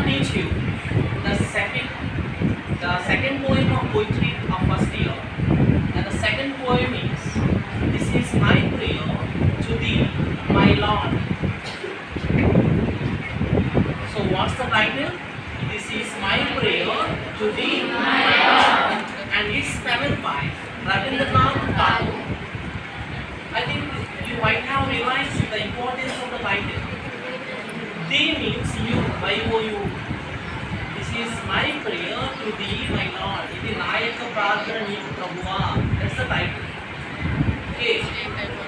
teach you the second poem of poetry of first year. And the second poem is, "This is my prayer to thee, my Lord." So what's the title? "This is my prayer to thee, my Lord." And it's spelled by Rabindranath Tagore. I think you might have realized the importance of the title. Thee means you, Y-O-U. This is my prayer to thee, my Lord. It is Nayaka Pradhana Neeku Prabhuva. That's the title. Okay.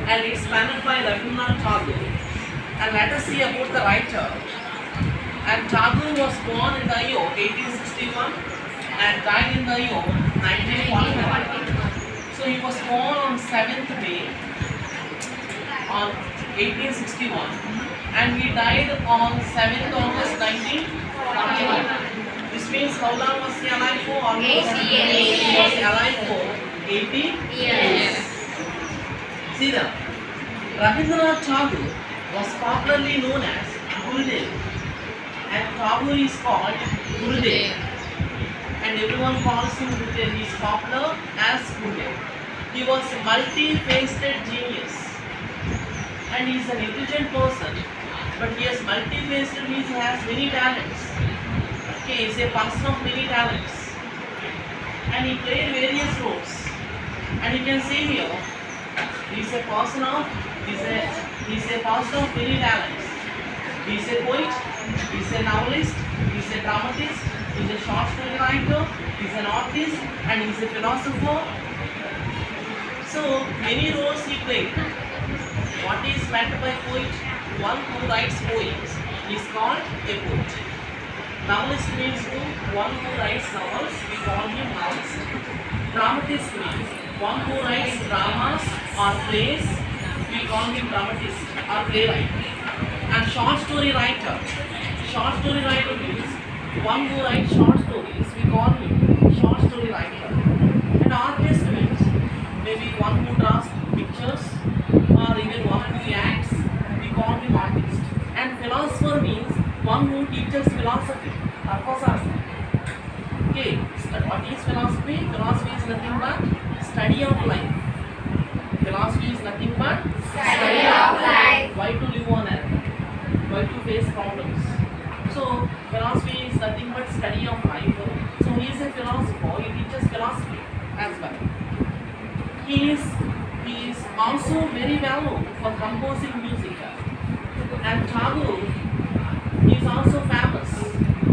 And it's penned by Rabindranath Tagore. And let us see about the writer. And Tagore was born in the year 1861 and died in the year 1941. So he was born on 7th May on 1861 and he died on 7th August 1941. This means how long was he alive for? Almost 80 years. He was alive for 80 years. See that? Rabindranath Tagore was popularly known as Gurudev, and Tagore is called Gurudev, and everyone calls him Gurudev. He is popular as Gurudev. He was a multi-faceted genius, and he is an intelligent person, but he is multi-faceted means he has many talents. Okay, he is a person of many talents, and he played various roles. And you can see here, he is a person of many talents. He is a poet, he is a novelist, he is a dramatist, he is a short story writer, he is an artist, and he is a philosopher. So many roles he played. What is meant by poet? One who writes poems is called a poet. Novelist means one who writes novels, we call him novelist. Dramatist means one who writes dramas or plays, we call him dramatist or playwright. And short story writer means one who writes short stories, we call him short story writer. And artist means maybe one who draws pictures or even one who acts, we call him artist. And philosopher means one who teaches philosophy. Okay, what is philosophy? Philosophy is nothing but study of life. Philosophy is nothing but Study of life. Why to live on earth? Why to face problems? So philosophy is nothing but study of life. So he is a philosopher. He teaches philosophy as well. He is also very well known for composing music. And Tagore is also famous.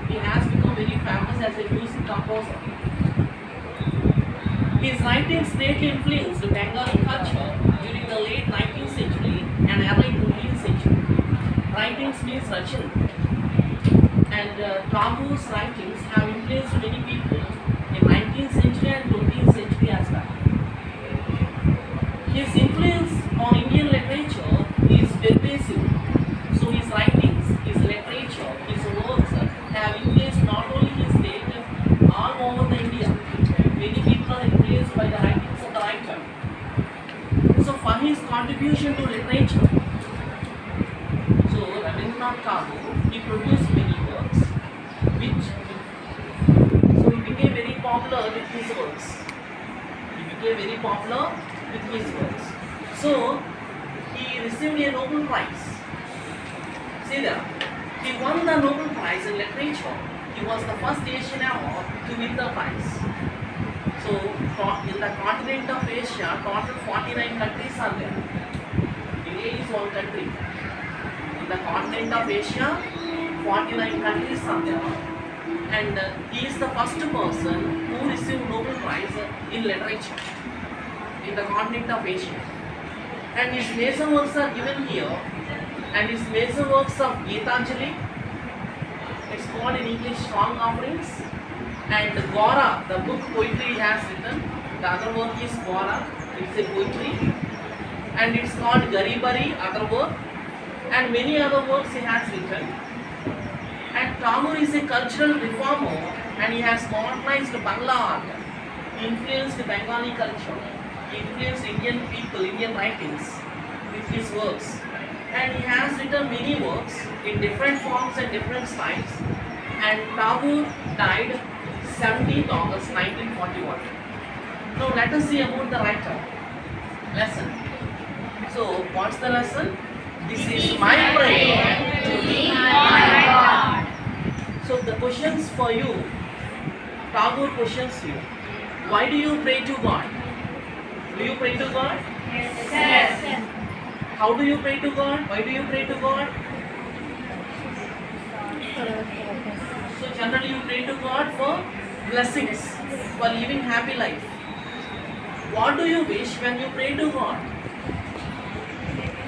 He has become very famous as a music composer. His writings greatly influenced Bengali culture during the late 19th century and early 20th century. Writings means Rachan. And Tagore's writings have influenced many people in 19th century and 20th century as well. His influence on Indian literature is pervasive. So his writings, his literature, his works have influenced not only his state, all over the India. Many people are influenced by the writings of the writer. So for his contribution to literature, so Rabindranath Tagore, he produced many works, so he became very popular with his works. So he received a Nobel Prize. See there, he won the Nobel Prize in literature. He was the first Asian ever to win the prize. So in the continent of Asia, total 49 countries are there. India is one country. In the continent of Asia, 49 countries are there. And he is the first person who received Nobel Prize in literature in the continent of Asia. And his major works are given here. And his major works of Gitanjali, it's called in English Song Offerings, and Gora, the book poetry he has written. The other work is Gora, it's a poetry, and it's called Garibari, other work, and many other works he has written. And Tagore is a cultural reformer, and he has modernized Bangla art. He influenced Bengali culture. He influenced Indian people, Indian writings with his works. And he has written many works in different forms and different styles. and Tagore died 17th August 1941. Now let us see about the writer. Lesson. So what's the lesson? This is my prayer to be my God. So the questions for you, Tagore questions you. Why do you pray to God? Do you pray to God? Yes. How do you pray to God? Why do you pray to God? So generally you pray to God for blessings, for living happy life. What do you wish when you pray to God?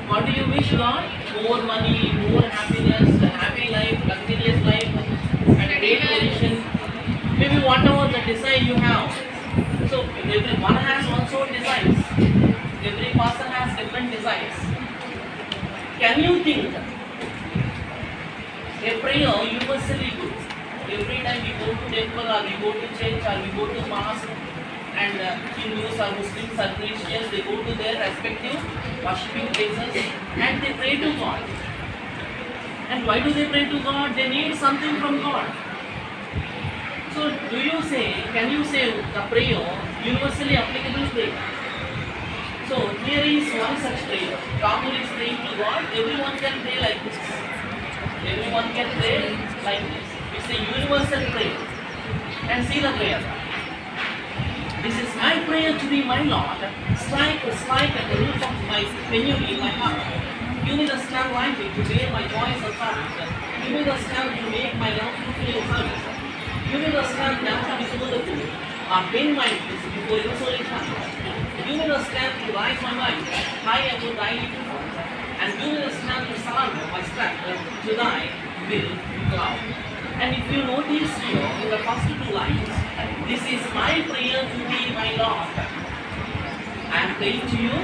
What do you wish God? More money, more happiness, a happy life, luxurious life, and a great position. Maybe whatever the desire you have. So everyone has one's own desires. Every person has different desires. Can you think a prayer universally good? Every time we go to temple or we go to church or we go to mosque, and Hindus or Muslims or Christians, they go to their respective worshipping places and they pray to God. And why do they pray to God? They need something from God. So can you say the prayer universally applicable prayer? So here is one such prayer. Tagore is praying to God. Everyone can pray like this. Everyone can pray like this. It's a universal prayer. And see the prayer. This is my prayer to be my Lord. Strike at the root of my penury, my heart. Give me the strength lightly to bear my joys and sorrows. Give me the strength to make my love fruitful in service. Give me the strength never to disown the fool, or bend my peace before your soul is high. Give me the strength to rise my mind high above thy little forms, and give me the strength to surrender my strength to thy will cloud. And if you notice here in the first two lines, this is my prayer to be my Lord. I am praying to you.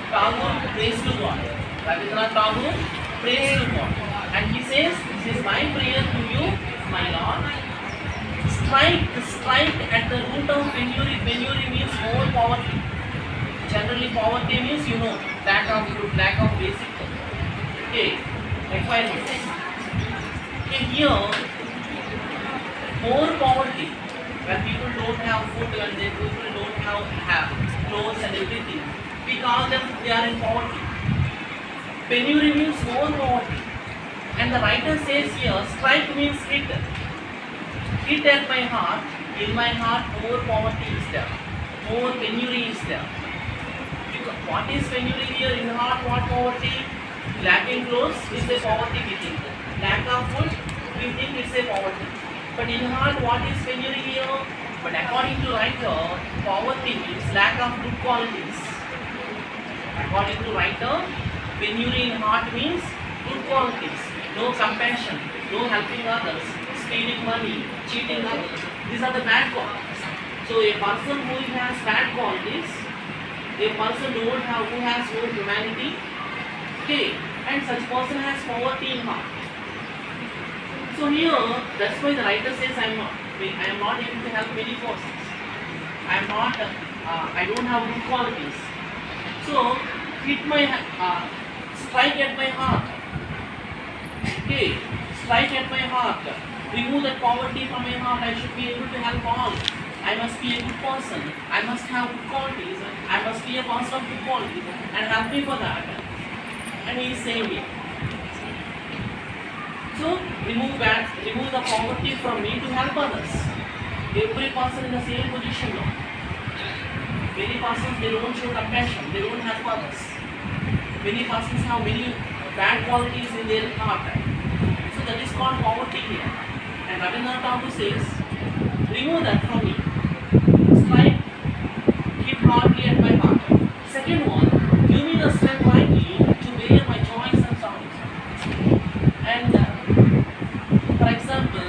Tagore prays to God. Rabindranath Tagore prays to God. And he says, this is my prayer to you, my Lord. Strike at the root of penury. Penury means more poverty. Generally poverty means, lack of food, lack of basic requirements. Here, more poverty, when people don't have food, when people don't have clothes and everything, we call them they are in poverty. Penury means more poverty. And the writer says here, strike means hit. Hit at my heart. In my heart, more poverty is there. More penury is there. What is penury here? In the heart, what poverty? Lacking clothes is a poverty we think. Lack of food, we think it's a poverty. But in heart, what is penury here? But according to writer, poverty means lack of good qualities. According to writer, penury in heart means good qualities. No compassion, no helping others, stealing money, cheating others. These are the bad qualities. So a person who has bad qualities, a person who has no humanity, and such person has poverty in heart. So here, that's why the writer says I am not able to help many persons. I don't have good qualities. So strike at my heart. Strike at my heart. Remove that poverty from my heart. I should be able to help all. I must be a good person. I must have good qualities. I must be a person of good qualities. And help me for that. And he is saying it. So remove the poverty from me to help others. Every person in the same position now. Many persons, they don't show compassion, they don't help others. Many persons have many bad qualities in their heart. So that is called poverty here. And Rabindranath Tagore says, remove that from me. Strike, keep hardly at my heart. Second one, give me the strength lightly to bear my joys and sorrows. And for example,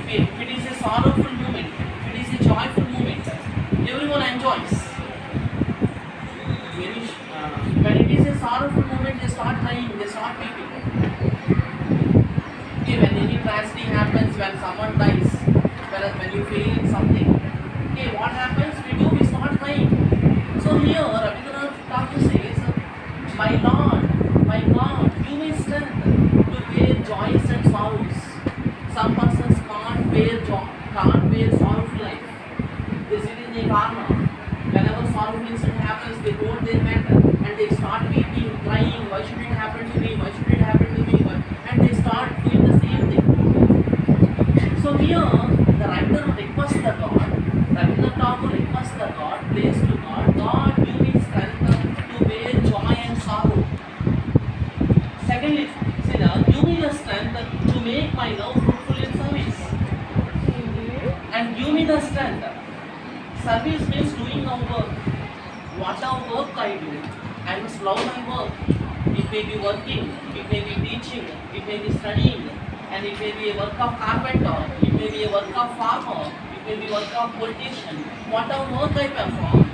if it is a sorrowful moment, if it is a joyful moment, everyone enjoys. When it is a sorrowful moment, they start crying, they start weeping. When any tragedy happens, when someone dies, when you feel something, what happens? We start crying. So here, Rabindranath Tagore says, my Lord, my God, give me strength to bear joys and sorrows. Some persons make my love fruitful in service. And give me the strength. Service means doing our work. Whatever work I do, I must love my work. It may be working, it may be teaching, it may be studying, and it may be a work of carpenter, it may be a work of farmer, it may be work of politician. Whatever work I perform,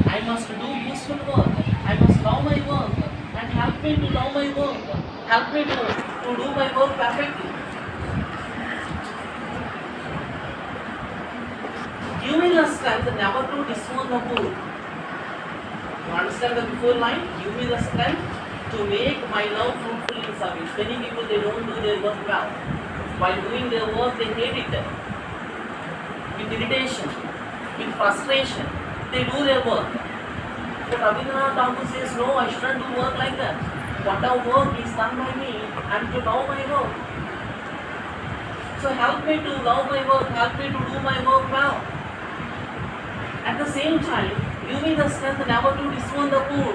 I must do useful work. I must love my work and help me to love my work. Help me to do my work perfectly. Give me the strength never to disown the poor. You understand the before line? Give me the strength to make my love fruitful in service. Many people, they don't do their work well. While doing their work, they hate it. With irritation, with frustration, they do their work. But Rabindranath Tagore says, no, I shouldn't do work like that. Whatever work is done by me, I am to love my work. So help me to love my work, help me to do my work well. At the same time, give me the strength never to disown the poor.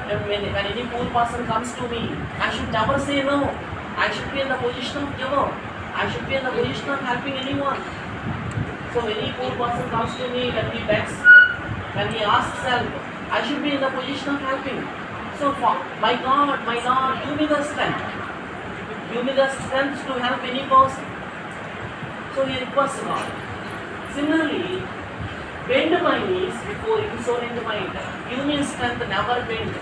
When any poor person comes to me, I should never say no. I should be in the position of giver. I should be in the position of helping anyone. So when any poor person comes to me, when he begs, when he asks help, I should be in the position of helping. So my God, give me the strength. Give me the strength to help any person. So he requests God. Similarly, bend my knees before insolent mind. Give me strength, never bend.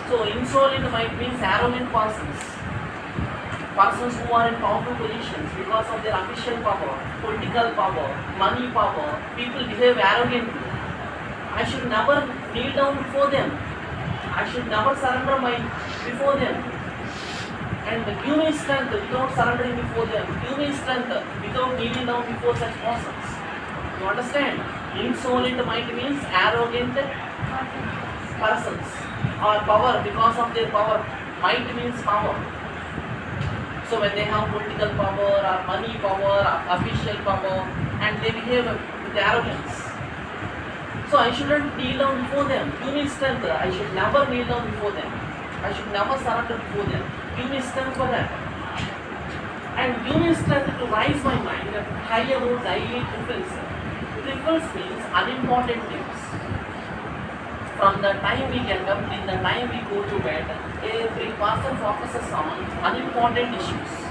So insolent mind means arrogant persons. Persons who are in powerful positions because of their official power, political power, money power. People behave arrogantly. I should never kneel down before them. I should never surrender before them. And give me strength without surrendering before them. Give me strength without kneeling down before such persons. You understand? Insolent mind means arrogant persons or power because of their power. Might means power. So when they have political power or money power or official power and they behave with arrogance. So I shouldn't kneel down before them. Give me strength. I should never kneel down before them. I should never surrender before them. Give me strength for that. And give me strength to rise my mind high above daily trifles. Trifles means unimportant things. From the time we get up till the time we go to bed, every person focuses on unimportant issues.